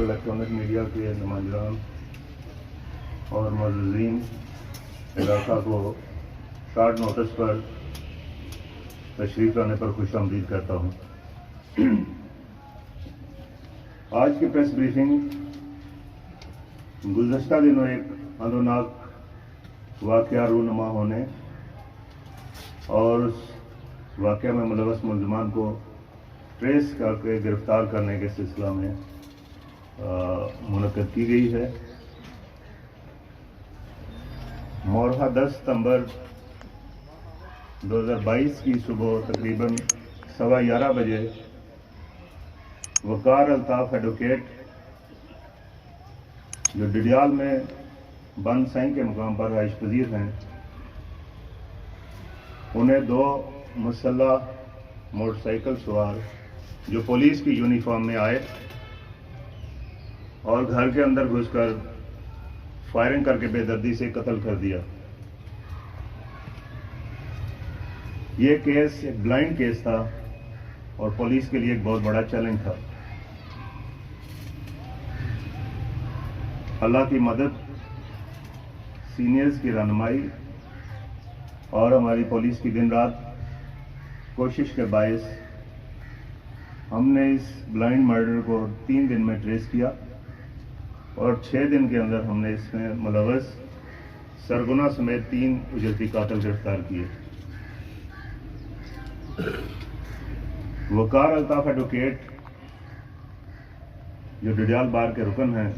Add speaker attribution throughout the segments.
Speaker 1: Electronic media کے نمائندگان اور معززین علاقہ کو شارٹ نوٹس پر تشریف لانے پر خوش آمدید کرتا ہوں۔ آج کی پریس بریفنگ گزشتہ دنوں ایک اندوناک واقعہ رونما ہونے اور اس واقعہ میں ملوث ملزمان کو ٹریس کر کے گرفتار کرنے کے سلسلہ میں منعقد کی گئی ہے۔ مورخہ 10 ستمبر 2022 کی صبح تقریباً 11:15 بجے وقار الطاف ایڈوکیٹ جو ڈڈیال میں بند سائیں کے مقام پر رہائش پذیر ہیں، انہیں 2 مسلح موٹر سائیکل سوار جو پولیس کی یونیفارم میں آئے اور گھر کے اندر گھس کر فائرنگ کر کے بے دردی سے قتل کر دیا۔ یہ کیس ایک بلائنڈ کیس تھا اور پولیس کے لیے ایک بہت بڑا چیلنج تھا۔ اللہ کی مدد، سینئرز کی رہنمائی اور ہماری پولیس کی دن رات کوشش کے باعث ہم نے اس بلائنڈ مرڈر کو 3 دن میں ٹریس کیا اور 6 دن کے اندر ہم نے اس میں ملوث سرگنا سمیت 3 اجرتی قاتل گرفتار کیے۔ وقار الطاف ایڈوکیٹ جو ڈڈیال بار کے رکن ہیں،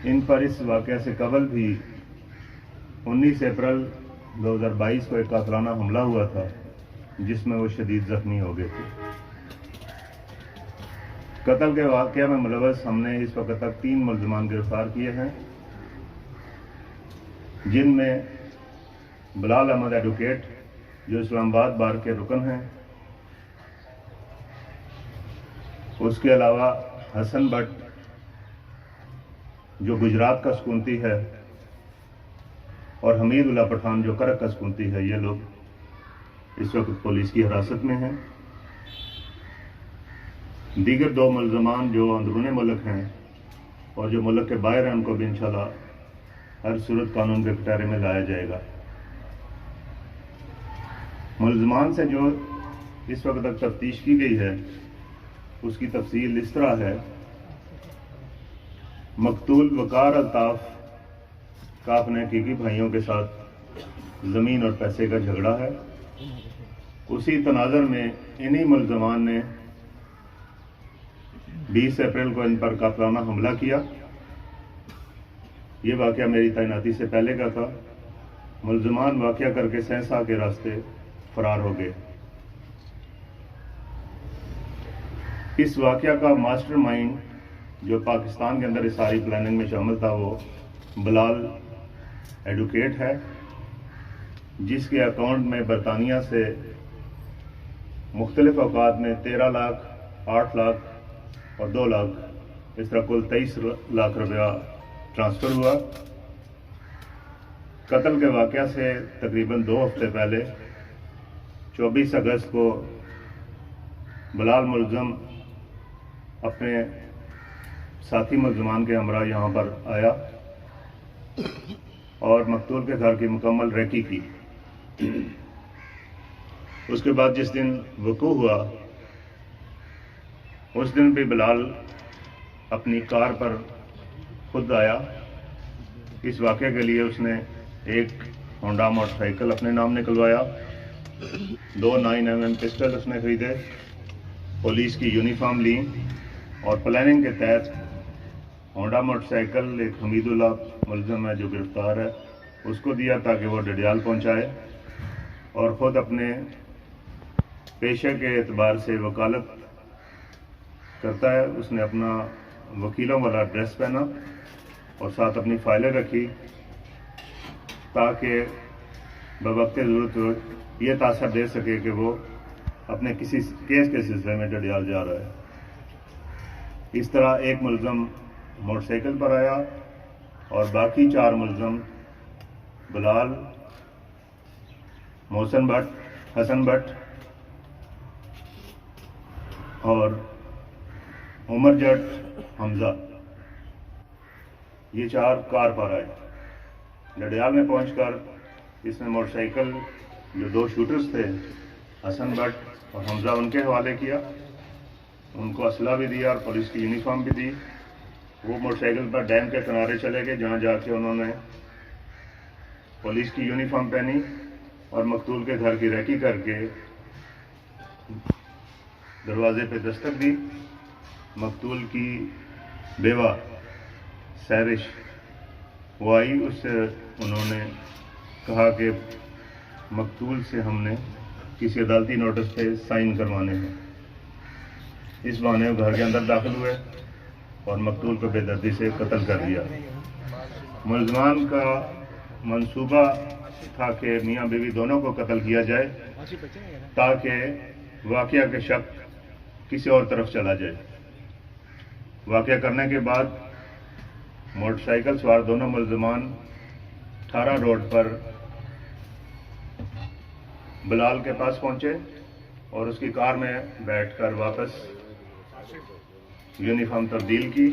Speaker 1: ان پر اس واقعہ سے قبل بھی 19 اپریل 2022 کو ایک قاتلانہ حملہ ہوا تھا جس میں وہ شدید زخمی ہو گئے تھے۔ قتل کے واقعہ میں ملوث ہم نے اس وقت تک 3 ملزمان گرفتار کیے ہیں، جن میں بلال احمد ایڈوکیٹ جو اسلام آباد بار کے رکن ہیں، اس کے علاوہ حسن بٹ جو گجرات کا سکونتی ہے اور حمید اللہ پٹھان جو کرک کا سکونتی ہے، یہ لوگ اس وقت پولیس کی حراست میں ہیں۔ دیگر 2 ملزمان جو اندرون ملک ہیں اور جو ملک کے باہر ہیں، ان کو بھی انشاءاللہ ہر صورت قانون کے کٹہرے میں لایا جائے گا۔ ملزمان سے جو اس وقت تک تفتیش کی گئی ہے اس کی تفصیل اس طرح ہے۔ مقتول وقار الطاف کا اپنے حقیقی بھائیوں کے ساتھ زمین اور پیسے کا جھگڑا ہے۔ اسی تناظر میں انہی ملزمان نے 20 اپریل کو ان پر قاتلانہ حملہ کیا۔ یہ واقعہ میری تعیناتی سے پہلے کا تھا۔ ملزمان واقعہ کر کے سہسا کے راستے فرار ہو گئے۔ اس واقعہ کا ماسٹر مائنڈ جو پاکستان کے اندر اس ساری پلاننگ میں شامل تھا، وہ بلال ایڈوکیٹ ہے، جس کے اکاؤنٹ میں برطانیہ سے مختلف اوقات میں 13 لاکھ، 8 لاکھ اور 2 لاکھ، اس طرح کل 23 لاکھ روپیہ ٹرانسفر ہوا۔ قتل کے واقعہ سے تقریباً 2 ہفتے پہلے 24 اگست کو بلال ملزم اپنے ساتھی ملزمان کے ہمراہ یہاں پر آیا اور مقتول کے گھر کی مکمل ریکی کی۔ اس کے بعد جس دن وقوع ہوا اس دن بھی بلال اپنی کار پر خود آیا۔ اس واقعے کے لیے اس نے ایک ہونڈا موٹر سائیکل اپنے نام نکلوایا، 2 9mm پسٹل اس نے خریدے، پولیس کی یونیفارم لی اور پلاننگ کے تحت ہونڈا موٹر سائیکل ایک حمید اللہ ملزم ہے جو گرفتار ہے اس کو دیا تاکہ وہ ڈڈیال پہنچائے، اور خود اپنے پیشے کے اعتبار سے وکالت کرتا ہے۔ اس نے اپنا وکیلوں والا ڈریس پہنا اور ساتھ اپنی فائلیں رکھی تاکہ بوقت ضرورت یہ تاثر دے سکے کہ وہ اپنے کسی کیس کے سلسلے میں ڈڈیال جا رہا ہے۔ اس طرح ایک ملزم موٹر سائیکل پر آیا اور باقی 4 ملزم بلال، محسن بٹ، حسن بٹ اور عمر جٹ حمزہ، یہ 4 کار پر آئے۔ ڈڈیال میں پہنچ کر اس نے موٹر سائیکل جو 2 شوٹرز تھے حسن بٹ اور حمزہ ان کے حوالے کیا، ان کو اسلحہ بھی دیا اور پولیس کی یونیفارم بھی دی۔ وہ موٹر سائیکل پر ڈیم کے کنارے چلے گئے، جہاں جا کے انہوں نے پولیس کی یونیفارم پہنی اور مقتول کے گھر کی ریکی کر کے دروازے پہ دستک دی۔ مقتول کی بیوہ سہرش وہ آئی، اس سے انہوں نے کہا کہ مقتول سے ہم نے کسی عدالتی نوٹس پہ سائن کروانے ہیں۔ اس بہانے وہ گھر کے اندر داخل ہوئے اور مقتول کو بے دردی سے قتل کر دیا۔ ملزمان کا منصوبہ تھا کہ میاں بیوی دونوں کو قتل کیا جائے تاکہ واقعہ کے شک کسی اور طرف چلا جائے۔ واقعہ کرنے کے بعد موٹر سائیکل سوار دونوں ملزمان 18 روڈ پر بلال کے پاس پہنچے اور اس کی کار میں بیٹھ کر واپس یونیفارم تبدیل کی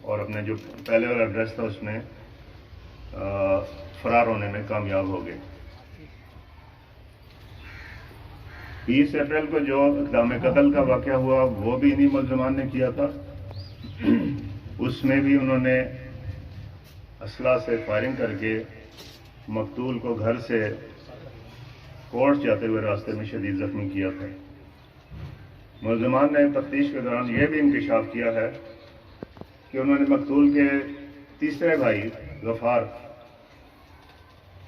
Speaker 1: اور اپنے جو پہلے والا ایڈریس تھا اس میں فرار ہونے میں کامیاب ہو گئے۔ 20 اپریل کو جو اقدام قتل کا واقعہ ہوا وہ بھی انہی ملزمان نے کیا تھا۔ اس میں بھی انہوں نے اسلحہ سے فائرنگ کر کے مقتول کو گھر سے کوٹ جاتے ہوئے راستے میں شدید زخمی کیا تھا۔ ملزمان نے تفتیش کے دوران یہ بھی انکشاف کیا ہے کہ انہوں نے مقتول کے تیسرے بھائی غفار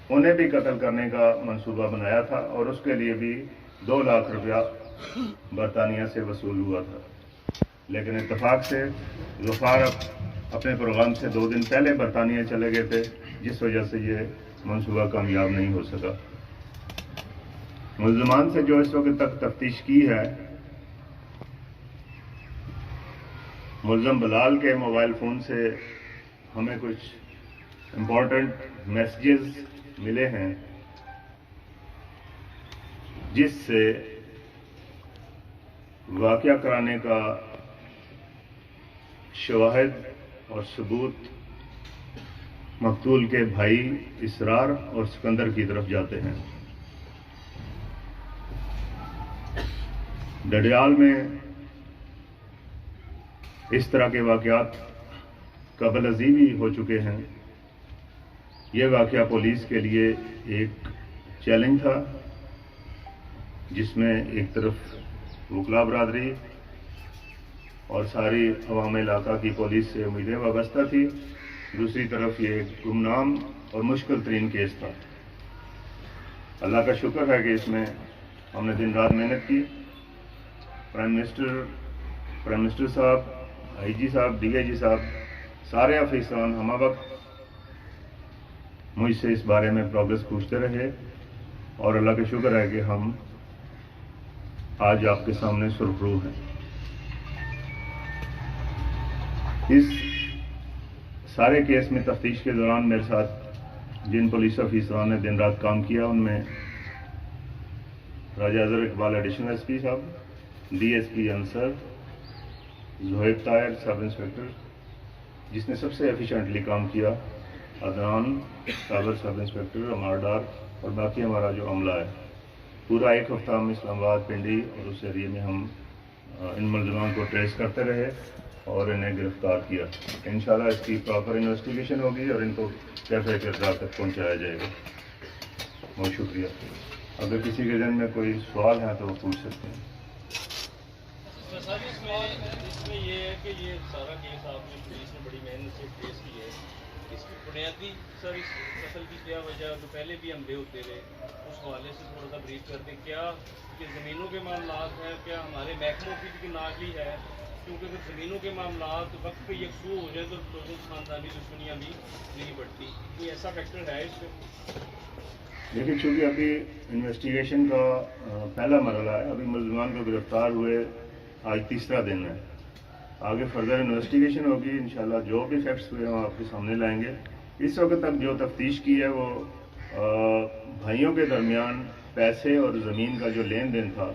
Speaker 1: انہیں بھی قتل کرنے کا منصوبہ بنایا تھا اور اس کے لیے بھی 2 لاکھ روپیہ برطانیہ سے وصول ہوا تھا، لیکن اتفاق سے غفار اپنے پروگرام سے 2 دن پہلے برطانیہ چلے گئے تھے، جس وجہ سے یہ منصوبہ کامیاب نہیں ہو سکا۔ ملزمان سے جو اس وقت تک تفتیش کی ہے، ملزم بلال کے موبائل فون سے ہمیں کچھ امپورٹنٹ میسیجز ملے ہیں جس سے واقعہ کرانے کا شواہد اور ثبوت مقتول کے بھائی اسرار اور سکندر کی طرف جاتے ہیں۔ ڈڈیال میں اس طرح کے واقعات قبل ازیں بھی ہو چکے ہیں۔ یہ واقعہ پولیس کے لیے ایک چیلنج تھا، جس میں ایک طرف وکلا برادری اور ساری عوام علاقہ کی پولیس سے امیدیں وابستہ تھی، دوسری طرف یہ ایک گمنام اور مشکل ترین کیس تھا۔ اللہ کا شکر ہے کہ اس میں ہم نے دن رات محنت کی۔ پرائم منسٹر صاحب، آئی جی صاحب، ڈی آئی جی صاحب، سارے افسران ہمہ وقت مجھ سے اس بارے میں پروگرس پوچھتے رہے اور اللہ کا شکر ہے کہ ہم آج آپ کے سامنے سرخرو ہیں۔ اس سارے کیس میں تفتیش کے دوران میرے ساتھ جن پولیس افسران نے دن رات کام کیا، ان میں Raja Azhar Iqbal additional S P صاحب، D S P Ansar, Zohaib Tahir sub inspector جس نے سب سے ایفیشینٹلی کام کیا، عدنان صابر سب انسپکٹر، عمار ڈار اور باقی ہمارا جو عملہ ہے۔ پورا 1 ہفتہ ہم اسلام آباد، پنڈی اور اس ایریے میں ہم ان ملزمان کو ٹریس کرتے رہے اور انہیں گرفتار کیا۔ انشاءاللہ اس کی پراپر انویسٹیگیشن ہوگی اور ان کو کیفے کردار تک پہنچایا جائے گا۔ بہت شکریہ۔ اگر کسی کے ذہن میں کوئی سوال ہے تو وہ پوچھ سکتے ہیں۔
Speaker 2: سر اس میں یہ ہے کہ یہ سارا کیس آپ نے پولیس نے بڑی محنت سے ٹریس کی ہے، اس کی بنیادی سر اس قتل کی کیا وجہ، جو پہلے بھی ہم بے ہوتے رہے اس حوالے سے تھوڑا سا بریف کرتے، کیا کہ زمینوں کے معاملات ہیں، کیا ہمارے محکموں کی ناکلی ہے، کیونکہ اگر زمینوں کے معاملات وقت پہ یکسو ہو جائے تو لوگوں کی خاندانی دشمنیاں بھی نہیں بڑھتی، کوئی ایسا فیکٹر ہے اس میں؟
Speaker 1: لیکن چونکہ ابھی انویسٹیگیشن کا پہلا مرحلہ ہے، ابھی ملزمان کو گرفتار ہوئے آج 3را دن ہے، آگے فردر انویسٹیگیشن ہوگی، انشاءاللہ جو بھی فیکٹس ہوئے ہم آپ کے سامنے لائیں گے۔ اس وقت تک جو تفتیش کی ہے وہ بھائیوں کے درمیان پیسے اور زمین کا جو لین دین تھا،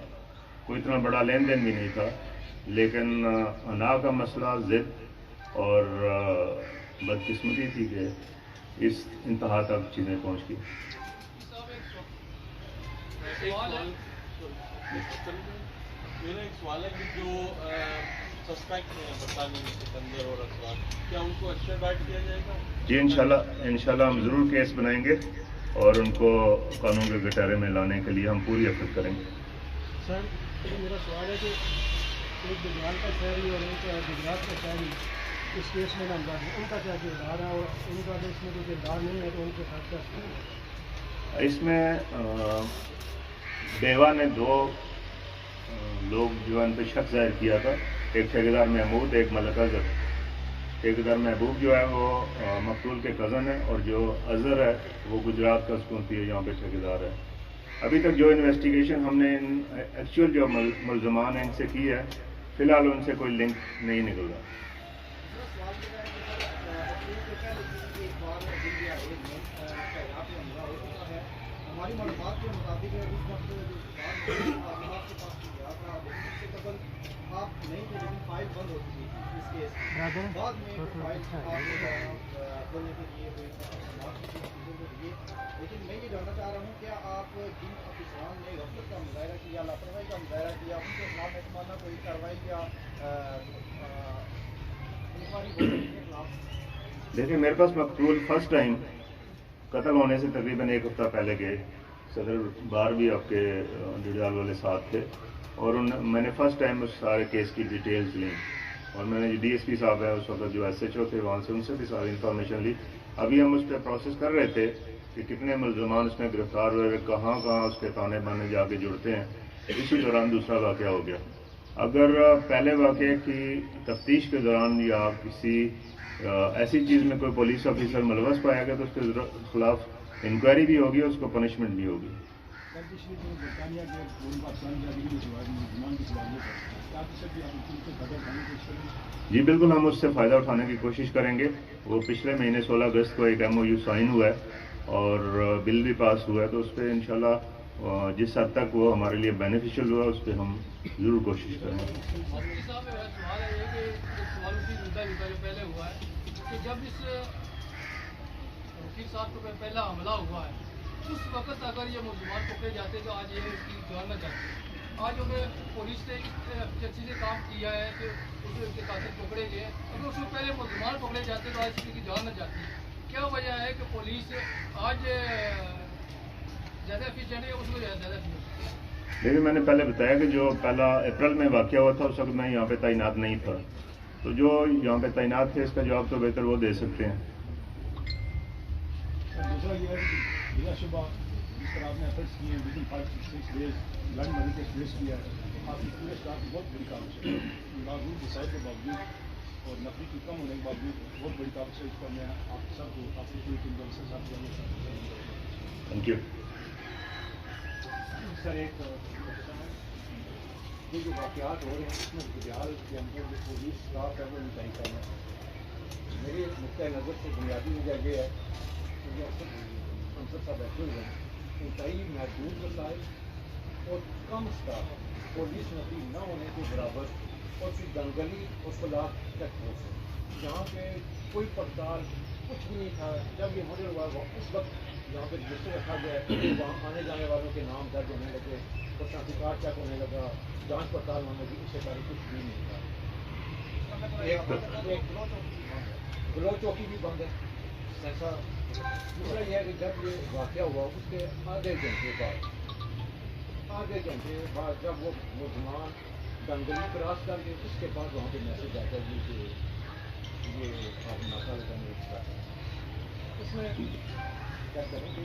Speaker 1: کوئی اتنا بڑا لین دین بھی نہیں تھا، لیکن انا کا مسئلہ ضد اور بدقسمتی تھی کہ اس انتہا تک چیزیں پہنچ گئی.
Speaker 2: میرا ایک سوال ہے کہ جو سسپیکٹ ہیں برطانوی سکندر اور اسرار، کیا ان کو ایکسٹراڈائٹ کیا جائے گا؟
Speaker 1: جی انشاءاللہ ہم ضرور کیس بنائیں گے اور ان کو قانون کے گٹارے میں لانے کے لیے ہم پوری ایفرٹ کریں گے.
Speaker 3: سر میرا سوال ہے کہ ایک گجرات کا شہری اور ایک گجرات کا شہری اس کیس میں نامزد ہے، ان کا کیا کردار ہے اور ان کا اگر اس میں کوئی کردار نہیں ہے تو ان کے ساتھ کیا؟
Speaker 1: اس میں بیوہ نے 2 لوگ جو ان پہ شک ظاہر کیا تھا، ایک ٹھیکیدار محمود، ایک ملک اظہر. ٹھیکیدار محبوب جو ہے وہ مقتول کے کزن ہے اور جو اظہر ہے وہ گجرات کا سکونتی ہے، یہاں پہ ٹھیکیدار ہے. ابھی تک جو انویسٹیگیشن ہم نے ایکچوئل جو ملزمان ہیں ان سے کی ہے، فی الحال ان سے کوئی لنک نہیں نکل رہا.
Speaker 3: ہماری معلومات کے مطابق اس وقت آپ نہیں تھے لیکن فائل بند ہو چکی تھی اس کیس کی. بعد میں فائل کھولنے کے لیے لیکن میں یہ جاننا چاہ رہا ہوں کیا آپ جن افسران نے غفلت کا مظاہرہ کیا، لاپرواہی کا مظاہرہ کیا، ان کے خلاف احتمالہ کوئی کارروائی یا
Speaker 1: دیکھیں میرے پاس مقتول فرسٹ ٹائم قتل ہونے سے تقریباً 1 ہفتہ پہلے گئے. صدر بار بھی آپ کے ڈڈال والے ساتھ تھے اور میں نے فرسٹ ٹائم اس سارے کیس کی ڈیٹیلز لیں اور میں نے جو ڈی ایس پی صاحب ہیں اس وقت جو ایس ایچ او تھے وہاں سے ان سے بھی ساری انفارمیشن لی. ابھی ہم اس پہ پروسیس کر رہے تھے کہ کتنے ملزمان اس میں گرفتار ہوئے، کہاں اس کے تانے بانے جا کے جڑتے ہیں. اسی دوران دوسرا واقعہ ہو گیا. اگر پہلے واقعے کی تفتیش کے دوران یا کسی ایسی چیز میں کوئی پولیس آفیسر ملوث پایا گیا تو اس کے خلاف انکوائری بھی ہوگی، اس کو پنشمنٹ بھی ہوگی. جی بالکل، ہم اس سے فائدہ اٹھانے کی کوشش کریں گے. وہ پچھلے مہینے 16 اگست کو ایک ایم او یو سائن ہوا ہے اور بل بھی پاس ہوا ہے، تو اس پہ انشاءاللہ جس حد تک وہ ہمارے لیے بینیفیشل ہوا اس پہ ہم ضرور کوشش کریں گے.
Speaker 4: پہلے ہوا ہے کہ جب اس وکیل صاحب کو پہلا حملہ ہوا ہے اس وقت اگر یہ ملزمان پکڑے جاتے تو آج یہ اس کی جان نہ جاتی. آج ہمیں پولیس نے اچھی سے کام کیا ہے کہ اس کے قاتل پکڑے گئے، اگر اس میں پہلے ملزمان پکڑے جاتے تو آج اس کی جان نہ جاتی. کیا وجہ ہے کہ پولیس آج زیادہ ایفیشینٹ ہے، اس میں زیادہ ایفیشینٹ؟
Speaker 1: لیکن میں نے پہلے بتایا کہ جو پہلا اپریل میں واقعہ ہوا تھا اس وقت میں یہاں پہ تعینات نہیں تھا، تو جو یہاں پہ تعینات تھے اس کا جواب تو بہتر وہ دے سکتے ہیں.
Speaker 3: دوسرا یہ ہے کہ بلا شبہ جس طرح آپ نے ایفرٹس کیے ہیں ود ان 5-6 ڈیز لائن منی کے ٹریس کیا ہے، آپ کی پورے اسٹاف کی بہت بڑی کاوش ہے، باوجود وسائل کے باوجود اور نفری کی کم ہونے کے باوجود بہت بڑی کاوش ہے. اس پر میں آپ سب کو آپ کی پوری ٹیم کے ساتھ
Speaker 1: تھینک یو.
Speaker 3: سر ایک یہ جو واقعات ہو رہے ہیں اس میں گجرال کے اندر جو پولیس اسٹاف ہے وہ انتہائی کم ہے. میری نقطۂ نظر سے بنیادی وجہ یہ ہے کہ جو سنسد صاحب بیٹھے ہوئے ہیں انتہائی محدود وسائل اور کم اسٹاف، پولیس نفری نہ ہونے کے برابر اور پھر دنگلی اور فلاح تک ہو سکے جہاں پہ کوئی پڑتال کچھ بھی نہیں تھا. جب یہ مرڈر ہوا اس وقت جہاں پہ رجسٹر رکھا گیا ہے وہاں آنے جانے والوں کے نام درج ہونے لگے، پرسنالٹی کارڈ چیک ہونے لگا، جانچ پڑتال ہونے لگی. اس سے پہلے کچھ بھی نہیں تھا. ایک گلو چوکی بھی بند ہے ایسا. دوسرا یہ ہے کہ جب یہ واقعہ ہوا اس کے آدھے گھنٹے بعد جب وہ ملزمان دنگلی کراس کر کے اس کے بعد وہاں پہ میسج آتا ہے کہ یہ آپ ناکہ لگانے کا اس میں کیا کریں گے.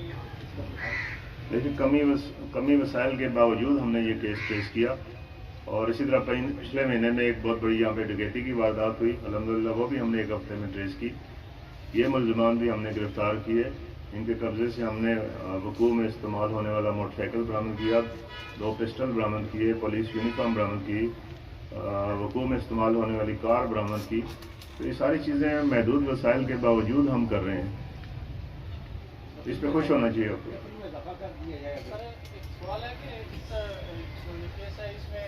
Speaker 1: لیکن کمی وسائل کے باوجود ہم نے یہ کیس پیش کیا اور اسی طرح پچھلے مہینے میں ایک بہت بڑی یہاں پہ ڈکیتی کی واردات ہوئی، الحمدللہ وہ بھی ہم نے 1 ہفتے میں ٹریس کی. یہ ملزمان بھی ہم نے گرفتار کیے. ان کے قبضے سے ہم نے وقوع میں استعمال ہونے والا موٹر سائیکل برآمد کیا، 2 پسٹل برآمد کیے، پولیس یونیفارم برآمد کی، وقوع میں استعمال ہونے والی کار برآمد کی. تو یہ ساری چیزیں محدود وسائل کے باوجود ہم کر رہے ہیں. اس پہ خوش ہونا چاہیے آپ کو.
Speaker 2: سر ایک سوال ہے کہ اس کیس ہے اس میں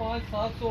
Speaker 4: 500-700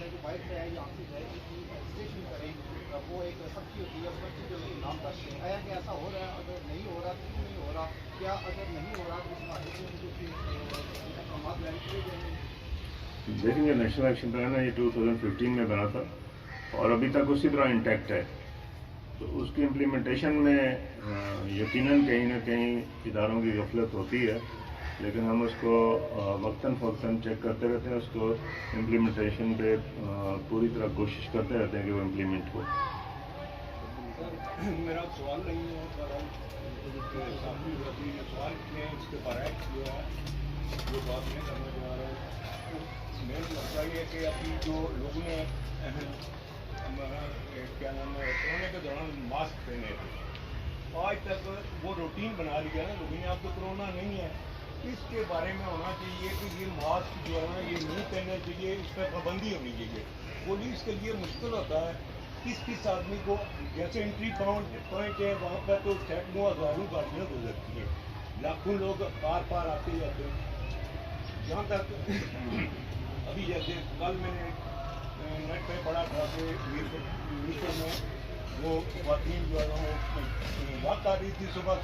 Speaker 3: مسئلہ ہے جو باہر سے آئے یا آفس ہے رجسٹریشن کریں وہ ایک سختی ہوتی ہے پرچی جو نام کرتے ہیں آیا کہ ایسا ہو رہا ہے اگر نہیں ہو رہا تو کیوں نہیں ہو رہا کیا اگر نہیں ہو رہا تو اس معاملے میں جو اقدامات جاری کیے جائیں گے؟
Speaker 1: دیکھیں گے نیشنل ایکشن پلان ہے یہ 2015 میں بنا تھا اور ابھی تک اسی طرح انٹیکٹ ہے تو اس کی امپلیمنٹیشن میں یقیناً کہیں نہ کہیں اداروں کی غفلت ہوتی ہے لیکن ہم اس کو وقتاً فوقتاً چیک کرتے رہتے ہیں اس کو امپلیمنٹیشن پہ پوری طرح کوشش کرتے رہتے ہیں کہ وہ امپلیمنٹ ہو.
Speaker 3: میرا سوال نہیں ہے سوال میں اس کے برعکس جو ہے جو بات میں کرنا چاہ رہا ہوں میرا مسئلہ یہ ہے کہ ابھی جو لوگوں نے کیا نام ہے کورونا کے دوران ماسک پہنے تھے آج تک وہ روٹین بنا لیا نا لوگوں نے اب تو کرونا نہیں ہے اس کے بارے میں ہونا چاہیے کہ یہ ماسک جو ہے نا یہ نہیں پہننا چاہیے اس پر پابندی ہونی چاہیے. پولیس کے لیے مشکل ہوتا ہے کس آدمی کو جیسے انٹری پوائنٹ ہے وہاں پر تو سینکڑوں ہزاروں گاڑیاں گزرتی ہیں لاکھوں لوگ پار آتے جاتے ہیں جہاں تک ابھی جیسے کل میں نے نیٹ پہ پڑھا تھا کہ میٹر میں وہ خواتین جو ہے وہ واک کر رہی تھی صبح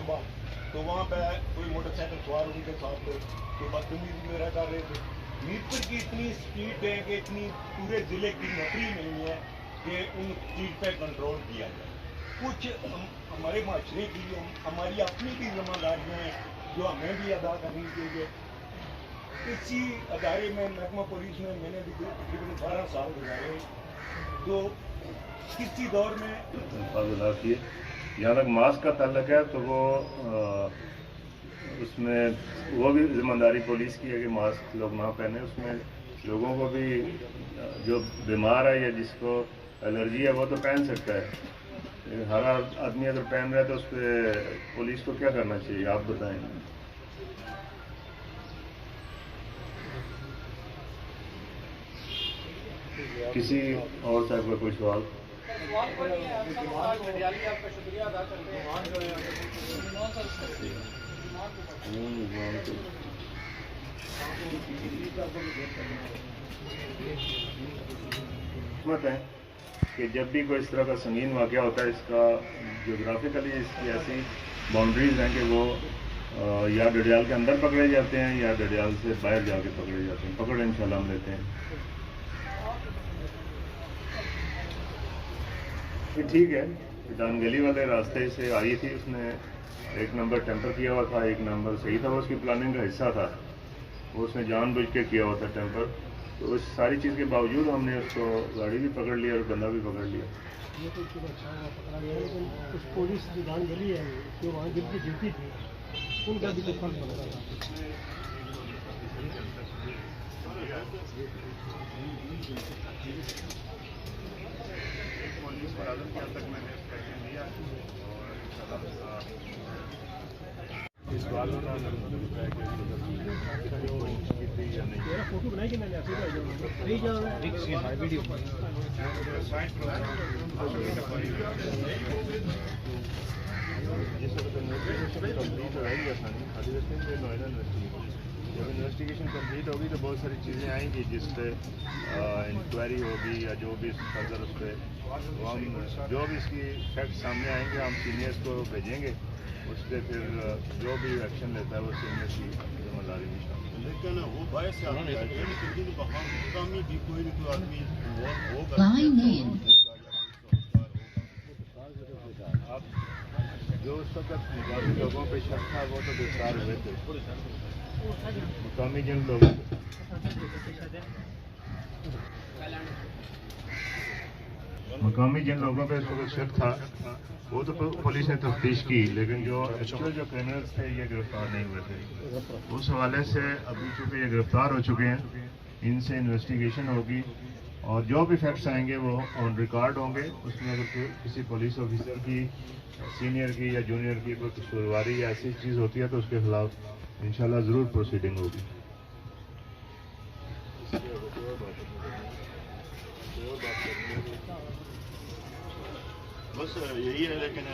Speaker 3: تو وہاں پہ کوئی موٹر سائیکل سوار ان کے ساتھ تو بدتمیزی وغیرہ کر رہے تھے. میرپور کی اتنی اسپیڈ ہے کہ اتنی پورے ضلع کی نفری نہیں ہے کہ ان چیز پہ کنٹرول کیا جائے. کچھ ہمارے معاشرے کی ہماری اپنی بھی ذمہ داریاں ہیں جو ہمیں بھی ادا کرنی چاہیے. اسی ادارے میں محکمہ پولیس میں نے بھی تقریباً 12 سال گزارے تو کسی دور میں
Speaker 1: جہاں تک ماسک کا تعلق ہے تو وہ اس میں وہ بھی ذمہ داری پولیس کی ہے کہ ماسک لوگ نہ پہنے. اس میں لوگوں کو بھی جو بیمار ہے یا جس کو الرجی ہے وہ تو پہن سکتا ہے ہر آدمی اگر پہن رہا ہے تو اس پہ پولیس کو کیا کرنا چاہیے آپ بتائیں. کسی اور صاحب کا کوئی سوال؟
Speaker 4: شکریہ ادا کرتے ہیں
Speaker 1: حکمت ہے کہ جب بھی کوئی اس طرح کا سنگین واقعہ ہوتا ہے اس کا جغرافیکلی اس کی ایسی باؤنڈریز ہیں کہ وہ یا ڈڈیال کے اندر پکڑے جاتے ہیں یا ڈڈیال سے باہر جا کے پکڑے جاتے ہیں. پکڑ انشاءاللہ ہم لیتے ہیں. یہ ٹھیک ہے دان گلی والے راستے سے آئی تھی اس نے ایک نمبر ٹیمپر کیا ہوا تھا ایک نمبر صحیح تھا وہ اس کی پلاننگ کا حصہ تھا وہ اس نے جان بوجھ کے کیا ہوا تھا ٹیمپر. تو اس ساری چیز کے باوجود ہم نے اس کو گاڑی بھی پکڑ لیا اور بندہ بھی پکڑ لیا.
Speaker 5: یہ تو اچھا پکڑا گیا لیکن کچھ پولیس جو دان گلی ہے جو وہاں دل کی ڈیوٹی تھی ان کا بھی تو فرق پڑ رہا تھا. میرا فوٹو بنائی کہ میں نے ویڈیو
Speaker 1: جب انویسٹیگیشن کمپلیٹ ہوگی تو بہت ساری چیزیں آئیں گی جس پہ انکوائری ہوگی یا جو بھی فردر اس پہ ہم جو بھی اس کی فیکٹ سامنے آئیں گے ہم سینئرس کو بھیجیں گے اس پہ پھر جو بھی ایکشن لیتا ہے وہ سینئر کی ذمہ داری بھی شامل.
Speaker 6: لیکن وہ باعث سے
Speaker 1: اب جو اس وقت مقامی لوگوں پہ شک تھا وہ تو گرفتار ہوئے تھے مقامی جن لوگوں پہ اس وقت شک تھا وہ تو پولیس نے تفتیش کی لیکن جو ایکچوئل جو کرمنلز تھے یہ گرفتار نہیں ہوئے تھے. اس حوالے سے ابھی چونکہ یہ گرفتار ہو چکے ہیں ان سے انویسٹیگیشن ہوگی اور جو بھی فیکٹس آئیں گے وہ آن ریکارڈ ہوں گے. اس میں اگر کسی پولیس آفیسر کی سینئر کی یا جونیئر کی کوئی قصورواری یا ایسی چیز ہوتی ہے تو اس کے خلاف انشاءاللہ ضرور پروسیڈنگ ہوگی.
Speaker 6: بس یہی ہے لیکن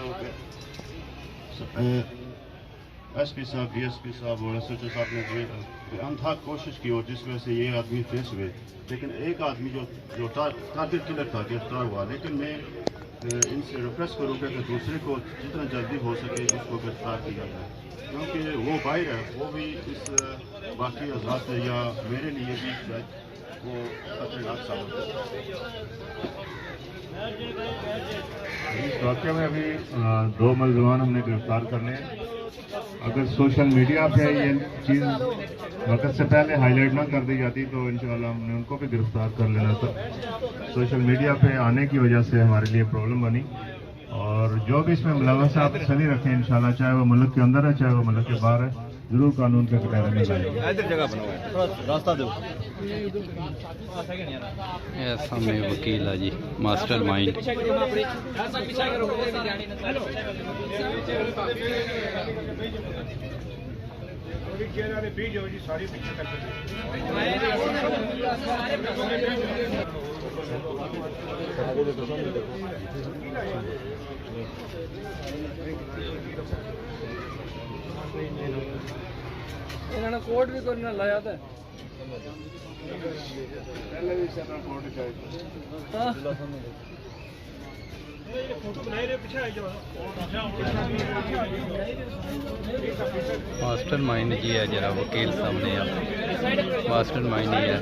Speaker 6: SP صاحب DSP صاحب اور SHO صاحب نے انتہا کوشش کی اور جس وجہ سے یہ آدمی فیس ہوئے. لیکن ایک آدمی جو ٹارگیٹ کلر تھا گرفتار ہوا. لیکن میں ان سے ریکویسٹ کروں گا کہ دوسرے کو جتنا جلدی ہو سکے اس کو گرفتار کیا جائے, کیونکہ وہ باہر ہے, وہ بھی اس باقی حضرات ہے یا میرے لیے بھی شاید وہ خطرناک ثابت ہو.
Speaker 1: اس واقعے میں ابھی 2 ملزمان ہم نے گرفتار کرنے ہیں. اگر سوشل میڈیا پہ یہ چیز وقت سے پہلے ہائی لائٹ نہ کر دی جاتی تو انشاءاللہ ہم نے ان کو بھی گرفتار کر لینا تھا. سوشل میڈیا پہ آنے کی وجہ سے ہمارے لیے پرابلم بنی, اور جو بھی اس میں ملوث آپ سبھی رکھیں انشاءاللہ, چاہے وہ ملک کے اندر ہے چاہے وہ ملک کے باہر ہے, ضرور قانون کے دائرے میں لائیں گے.
Speaker 7: سامنے وکیل ہے جی, ماسٹر مائنڈ.
Speaker 4: انہوں نے کوٹ بھی کرنا لایا تھا.
Speaker 7: ماسٹر مائنڈ جی ہے جرا وکیل سامنے, ماسٹر مائنڈ ہی ہے.